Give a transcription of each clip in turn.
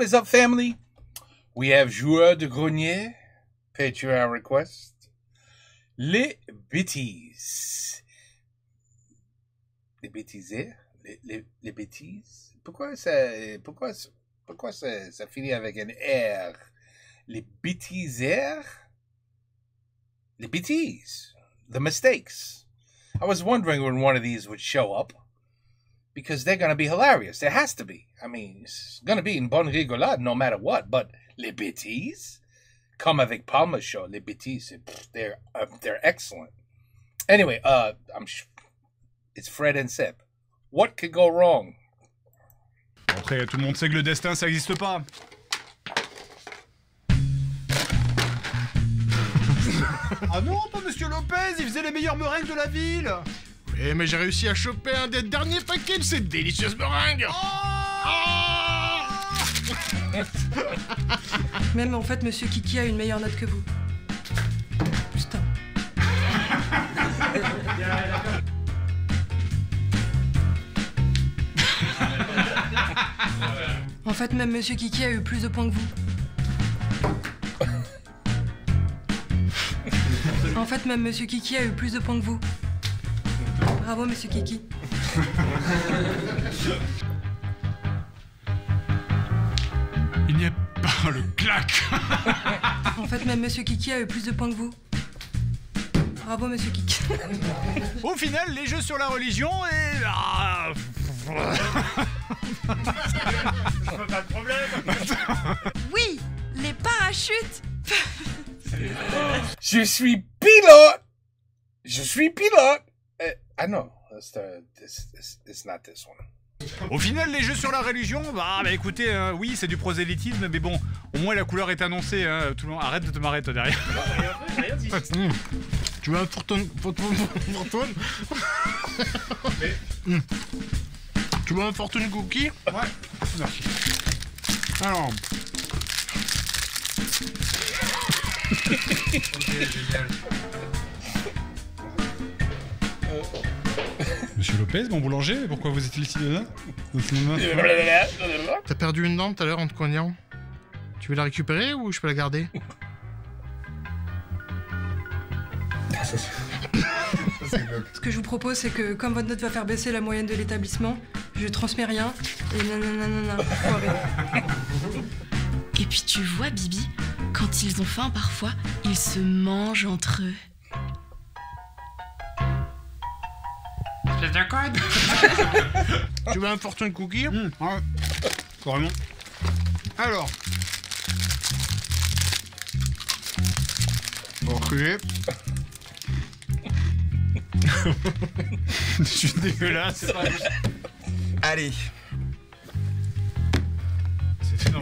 What is up, family? We have Joueur de Grenier, Patreon request. Les bêtises. Les bêtisiers? Les bêtises? Pourquoi ça finit avec un R? Les bêtisières? Les bêtises. The mistakes. I was wondering when one of these would show up. Because they're going to be hilarious. There has to be. I mean, it's going to be une bonne rigolade no matter what. But les bêtises? Comme avec Palma show, les bêtises, they're excellent. Anyway, it's Fred and Sip. What could go wrong? Après, tout le monde sait que le destin, ça n'existe pas. Ah non, pas Monsieur Lopez, il faisait les meilleures meringues de la ville. Oui, mais j'ai réussi à choper un des derniers paquets de ces délicieuses meringues. Même en fait, Monsieur Kiki a une meilleure note que vous. Putain. En fait, même Monsieur Kiki a eu plus de points que vous. En fait, même Monsieur Kiki a eu plus de points que vous. Bravo, Monsieur Kiki. Il n'y a pas le clac. En fait, même Monsieur Kiki a eu plus de points que vous. Bravo, Monsieur Kiki. Au final, les jeux sur la religion et... Pas de problème. Oui, les parachutes. Je suis pilote. Je suis pilote. I know. It's not this one. Au final, les jeux sur la religion, bah écoutez, oui, c'est du prosélytisme, mais bon, au moins la couleur est annoncée. Hein, tout le monde, arrête de te marrer, toi, derrière. Tu veux un Fortune? Tu veux un Fortune Cookie? Ouais, merci. Alors... Ok, génial. Monsieur Lopez, mon boulanger, pourquoi vous êtes ici là? T'as perdu une dent tout à l'heure en te cognant. Tu veux la récupérer ou je peux la garder? Ce que je vous propose, c'est que comme votre note va faire baisser la moyenne de l'établissement, je transmets rien et nanana. Et puis tu vois, Bibi, quand ils ont faim parfois, ils se mangent entre eux. C'est un code. Tu veux un Fortune Cookie? Ouais, carrément. Alors. Ok. Je suis dégueulasse. Allez.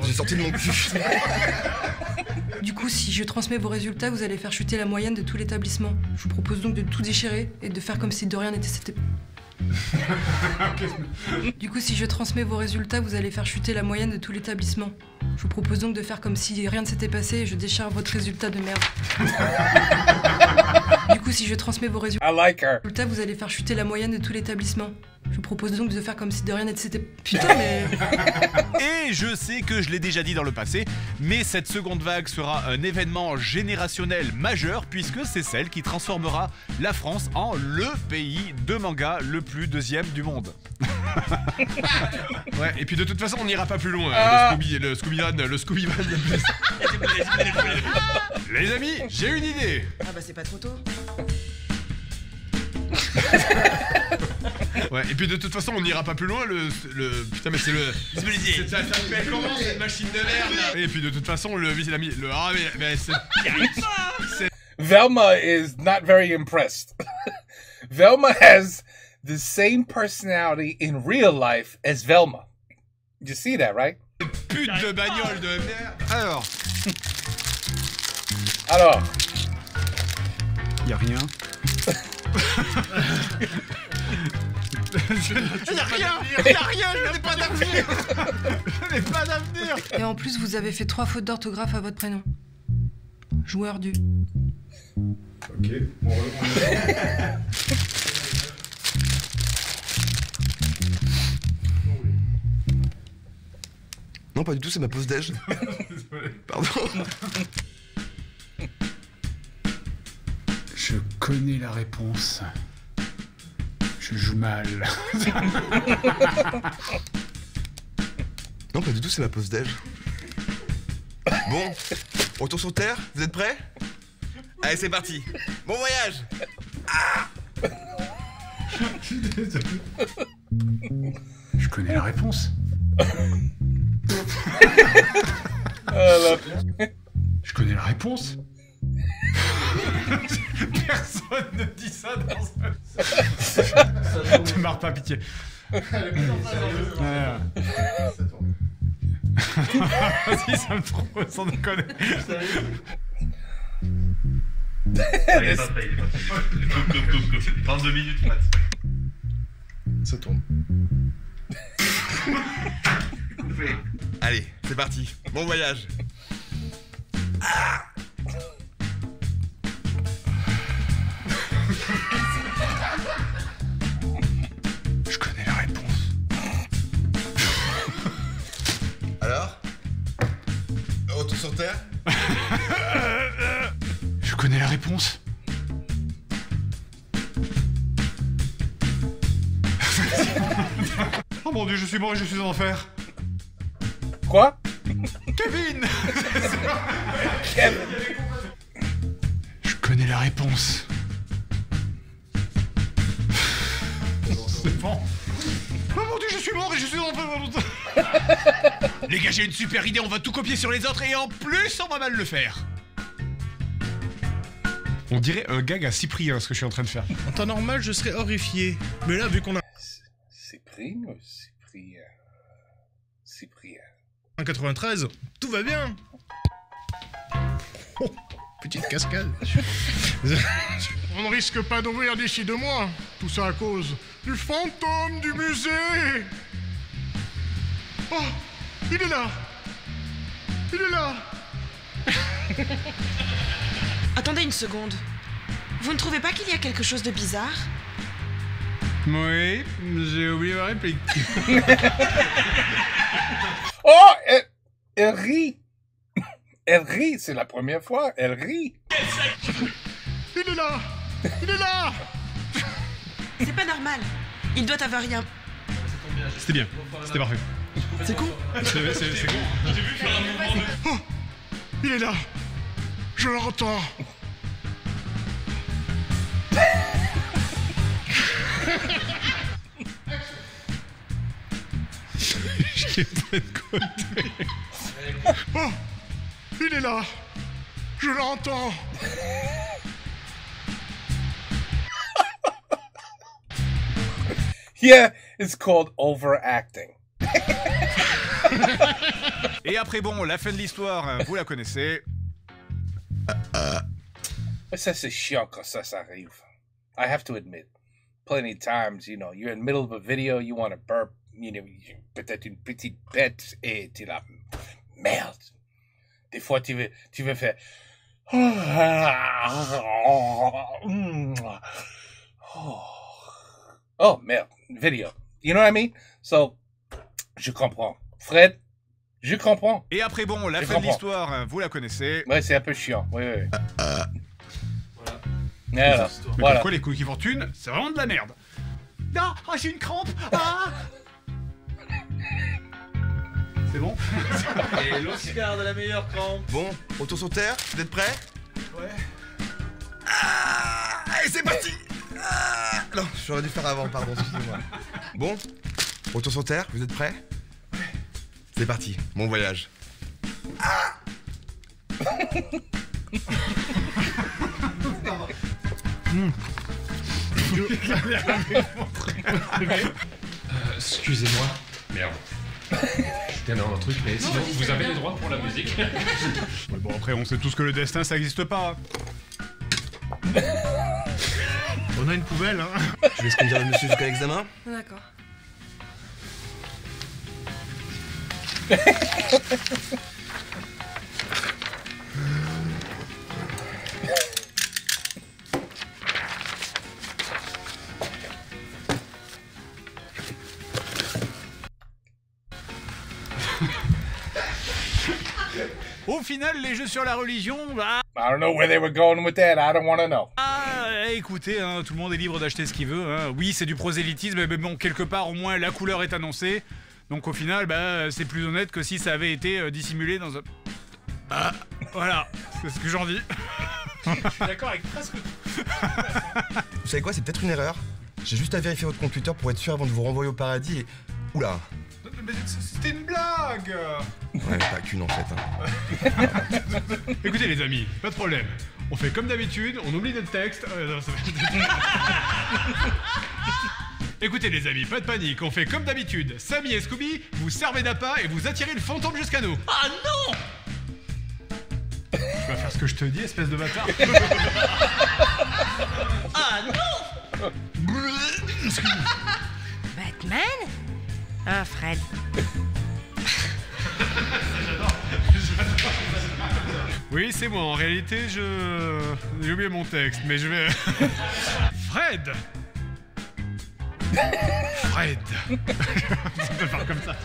J'ai sorti de mon cul. Du coup, si je transmets vos résultats, vous allez faire chuter la moyenne de tout l'établissement. Je vous propose donc de tout déchirer et de faire comme si de rien n'était... Du coup, si je transmets vos résultats, vous allez faire chuter la moyenne de tout l'établissement. Je vous propose donc de faire comme si rien ne s'était passé et je déchire votre résultat de merde. Du coup, si je transmets vos résultats, vous allez faire chuter la moyenne de tout l'établissement. Je vous propose donc de faire comme si de rien n'était... Putain, mais... Et je sais que je l'ai déjà dit dans le passé, mais cette seconde vague sera un événement générationnel majeur puisque c'est celle qui transformera la France en le pays de manga le plus deuxième du monde. Ouais, et puis de toute façon, on n'ira pas plus loin. Le Scooby-Van. Les amis, j'ai une idée. Ah bah c'est pas trop tôt. Ouais, et puis de toute façon, on n'ira pas plus loin. Putain, mais c'est le. Ça s'appelle comment cette machine de merde là? Et puis de toute façon, Velma is not very impressed. Velma has the same personality in real life as Velma. You see that, right? Pute de bagnole de merde. Alors. Y'a rien. Y'a rien, je n'ai pas d'avenir. Je n'ai pas d'avenir. Et en plus, vous avez fait 3 fautes d'orthographe à votre prénom. Joueur du... Ok, Non, pas du tout, c'est ma pause déj. Pardon. Je connais la réponse. Je joue mal. Non, pas du tout, c'est ma pause déj. Bon, retour sur Terre, vous êtes prêts? Allez, c'est parti. Bon voyage. Je connais la réponse. Je connais la réponse. Personne ne dit ça dans ce... Tu marres pas, pitié. Vas-y, ça me trouve, sans déconner. Il est pas prêt, il est pas prêt. 32 minutes, Matt. Ça tourne. Allez, c'est parti. Bon voyage. Je connais la réponse. Alors? Retour sur Terre? Je connais la réponse. Oh mon dieu, je suis mort et je suis en enfer. Quoi? Kevin. Kevin. Je connais la réponse. C'est bon. Oh mon dieu, je suis mort et je suis en enfer. Les gars, j'ai une super idée, on va tout copier sur les autres et en plus, on va mal le faire. On dirait un gag à Cyprien, ce que je suis en train de faire. En temps normal, je serais horrifié. Mais là, vu qu'on a Cyprien ou Cyprien? Cyprien. un 93, tout va bien. Oh, petite cascade. On ne risque pas d'ouvrir d'ici 2 mois. Tout ça à cause du fantôme du musée. Oh, il est là. Il est là. Attendez une seconde. Vous ne trouvez pas qu'il y a quelque chose de bizarre? Oui, j'ai oublié ma réplique. Oh, elle rit. Elle rit, c'est la première fois, elle rit. Il est là. Il est là. C'est pas normal. Il doit avoir rien. C'était bien, c'était parfait. C'est cool. C'est cool. Oh, il est là. Je l'entends. J'ai pas de côté. Oh, il est là. Je l'entends. Yeah, it's called overacting. Et après, bon, la fin de l'histoire, hein, vous la connaissez. Ça, c'est chiant quand ça arrive. I have to admit. Plenty of times, you know, you're in the middle of a video, you want to burp, you know, peut-être une petite bête, et tu la... Merde. Des fois, tu veux faire... Oh, merde. Video. You know what I mean? So, je comprends. Fred, je comprends. Et après, bon, la Je fin de comprends. l'histoire, hein, vous la connaissez. Ouais, c'est un peu chiant. Oui, oui. Mais Voilà. pourquoi les cookies fortune, c'est vraiment de la merde. Ah, j'ai une crampe. Ah. C'est bon? Et l'Oscar de la meilleure crampe. Bon, retour sur Terre, vous êtes prêts? Ouais. Allez, c'est parti. Non, j'aurais dû faire avant, pardon, excusez-moi. Bon, retour sur Terre, vous êtes prêts? C'est parti, bon voyage. Excusez-moi. Merde. J'étais dans un truc, mais sinon, vous avez les droits pour la musique. Ouais, bon, après, on sait tous que le destin, ça n'existe pas. On a une poubelle, hein. Je laisse conduire le monsieur jusqu'à l'examen. D'accord. Au final, les jeux sur la religion, bah... I don't know where they were going with that. I don't want to know. Écoutez, hein, tout le monde est libre d'acheter ce qu'il veut. Hein. Oui, c'est du prosélytisme, mais bon, quelque part, au moins, la couleur est annoncée. Donc au final, bah, c'est plus honnête que si ça avait été dissimulé dans un... Ah, voilà, c'est ce que j'en dis. Je suis d'accord avec presque tout. Vous savez quoi, c'est peut-être une erreur. J'ai juste à vérifier votre compte Twitter pour être sûr avant de vous renvoyer au paradis et... Oula. Mais c'était une blague. Ouais, pas qu'une en fait. Hein. Écoutez les amis, pas de problème. On fait comme d'habitude, on oublie notre texte. Écoutez les amis, pas de panique, on fait comme d'habitude. Sammy et Scooby, vous servez d'appât et vous attirez le fantôme jusqu'à nous. Ah non! Tu vas faire ce que je te dis, espèce de bâtard. Ah non! Batman? Ah, Fred. Oui, c'est moi, en réalité, j'ai oublié mon texte, mais je vais... Fred! Fred. Ça peut faire comme ça.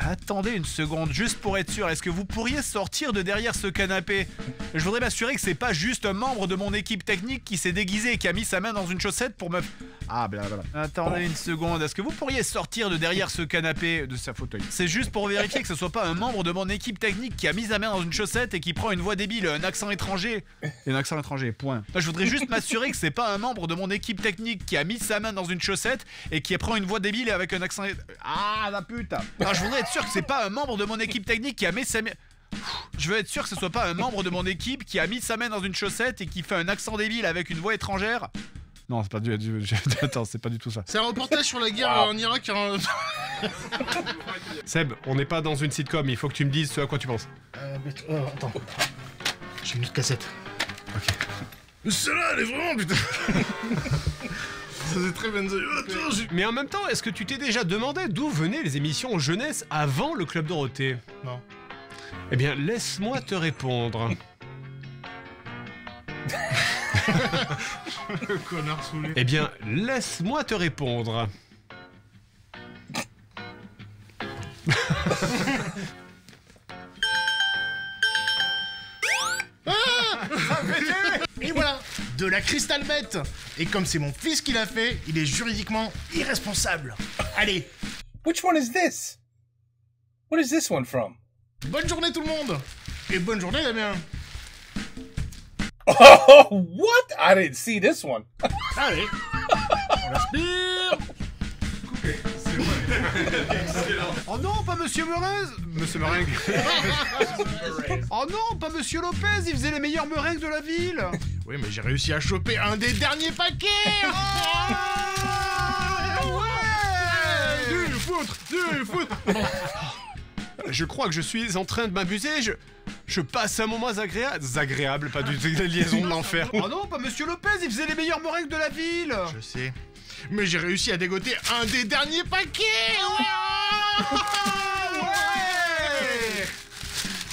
Attendez une seconde, juste pour être sûr, est-ce que vous pourriez sortir de derrière ce canapé? Je voudrais m'assurer que c'est pas juste un membre de mon équipe technique qui s'est déguisé et qui a mis sa main dans une chaussette pour me... Ah, blablabla. Attendez une seconde, est-ce que vous pourriez sortir de derrière ce canapé, de sa fauteuil? C'est juste pour vérifier que ce soit pas un membre de mon équipe technique qui a mis sa main dans une chaussette et qui prend une voix débile, un accent étranger. Et un accent étranger, point. Là, je voudrais juste m'assurer que c'est pas un membre de mon équipe technique qui a mis sa main dans une chaussette et qui prend une voix débile avec un accent... Ah, la putain. Alors, je voudrais être sûr que c'est pas un membre de mon équipe technique qui a mis sa main... Je veux être sûr que ce soit pas un membre de mon équipe qui a mis sa main dans une chaussette et qui fait un accent débile avec une voix étrangère. Non, c'est pas du... Attends, c'est pas du tout ça. C'est un reportage sur la guerre en Irak. Seb, on n'est pas dans une sitcom, il faut que tu me dises ce à quoi tu penses. Attends. J'ai une autre cassette. Ok. Celle-là, elle est vraiment putain. Ça c'est très Benzo. Mais en même temps, est-ce que tu t'es déjà demandé d'où venaient les émissions jeunesse avant le Club Dorothée? Non. Eh bien, laisse-moi te répondre. Le connard saoulé. Eh bien, laisse-moi te répondre. Et voilà, de la cristal bête. Et comme c'est mon fils qui l'a fait, il est juridiquement irresponsable. Allez. Which one is this? What is this one from? Bonne journée tout le monde. Et bonne journée Damien. Oh, what? I didn't see this one. Allez. On respire. Coupé, c'est vrai. Oh non, pas Monsieur Meringue. Monsieur Meringue. Oh non, pas Monsieur Lopez, il faisait les meilleures meringues de la ville. Oui, mais j'ai réussi à choper un des derniers paquets. Du foutre. Je crois que je suis en train de m'abuser, je passe un moment agréable, pas du tout, liaison de l'enfer. Oh non, pas Monsieur Lopez, il faisait les meilleures meringues de la ville. Je sais. Mais j'ai réussi à dégoter un des derniers paquets. Ouais.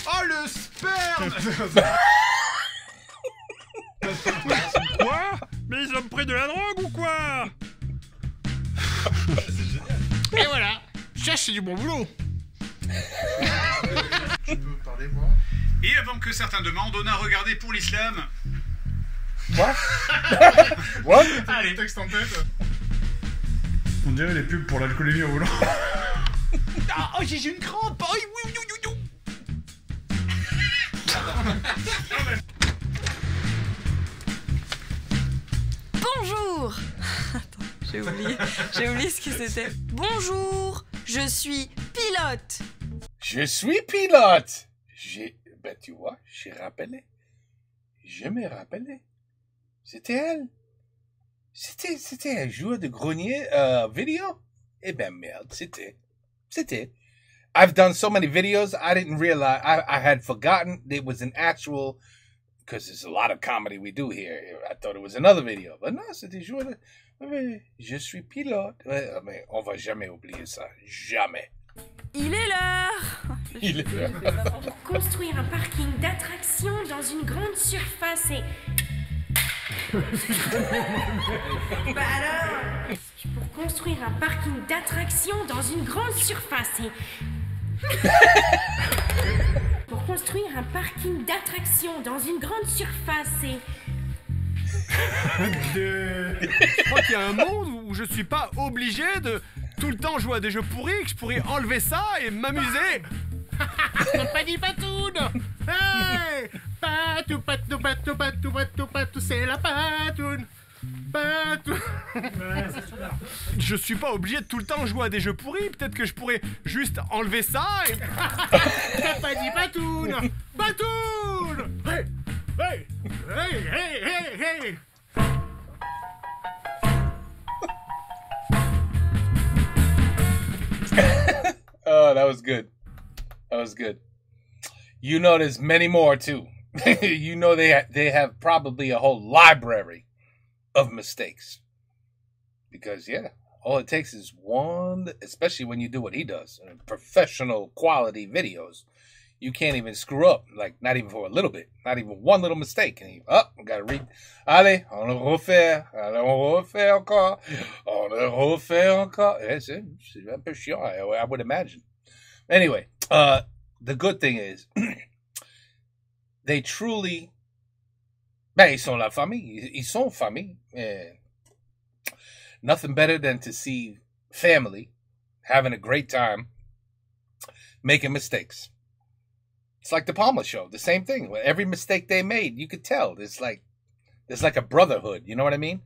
Oh le sperme. Quoi? Mais ils ont pris de la drogue ou quoi? Et voilà. Ça c'est du bon boulot. Tu peux parler, moi? Et avant que certains demandent, on a regardé pour l'islam. What? What? Allez. Texte en tête. On dirait les pubs pour l'alcoolémie au volant. Ah, oh, j'ai une crampe. Oh, oui, oui, oui, oui. Bonjour. Attends, j'ai oublié ce que c'était. Bonjour, je suis pilote. Je suis pilote. Ben, tu vois, j'ai rappelé. Je me rappelais. C'était elle. C'était un joueur de grenier vidéo. Eh ben, merde, c'était. I've done so many videos, I didn't realize, I had forgotten it was an actual, because there's a lot of comedy we do here. I thought it was another video. But non, c'était joueur de... Je suis pilote. Mais on va jamais oublier ça. Jamais. Il est l'heure. Pour construire un parking d'attraction dans une grande surface et... Bah alors, pour construire un parking d'attraction dans une grande surface et... Pour construire construire un parking d'attractions dans une grande surface et... Je crois qu'il y a un monde où je suis pas obligé de tout le temps jouer à des jeux pourris, que je pourrais enlever ça et m'amuser. Pas patoune. Hey, patou, patou, patou, patou, patou, patou, c'est la patoune. Patou. Je suis pas obligé de tout le temps jouer à des jeux pourris, peut-être que je pourrais juste enlever ça et... T'as pas dit patoune. Patoune. Hey, hey, hey, hey, hey, hey. Oh, that was good. That was good. You know, there's many more too. You know, they have probably a whole library of mistakes. Because yeah, all it takes is one. Especially when you do what he does, professional quality videos. You can't even screw up, like not even for a little bit, not even one little mistake. And you, I gotta read. Allez, on le refait, encore, on le refait encore. C'est un peu chiant, I would imagine. Anyway, the good thing is, they truly, ils sont la famille, ils sont famille. Nothing better than to see family having a great time, making mistakes. It's like the Palmer Show, the same thing. Every mistake they made, you could tell. There's like a brotherhood, you know what I mean?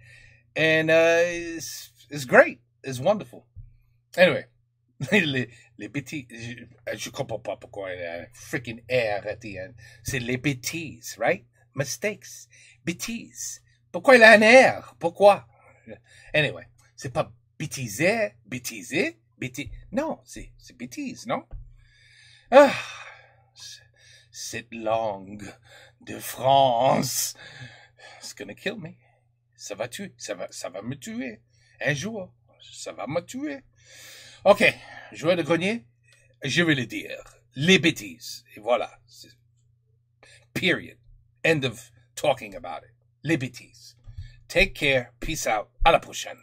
And it's great. It's wonderful. Anyway, les petits, je comprends pas pourquoi il y a un freaking R at the end. C'est les bêtises, right? Mistakes. Bêtises. Pourquoi il y a un R? Pourquoi? Anyway, c'est pas bêtiser, non, c'est bêtises, non? Ah. Cette langue de France, it's gonna kill me. Ça va me tuer. Un jour, ça va me tuer. Ok, joueur de grenier, je vais le dire. Les bêtises. Et voilà. Period. End of talking about it. Les bêtises. Take care. Peace out. À la prochaine.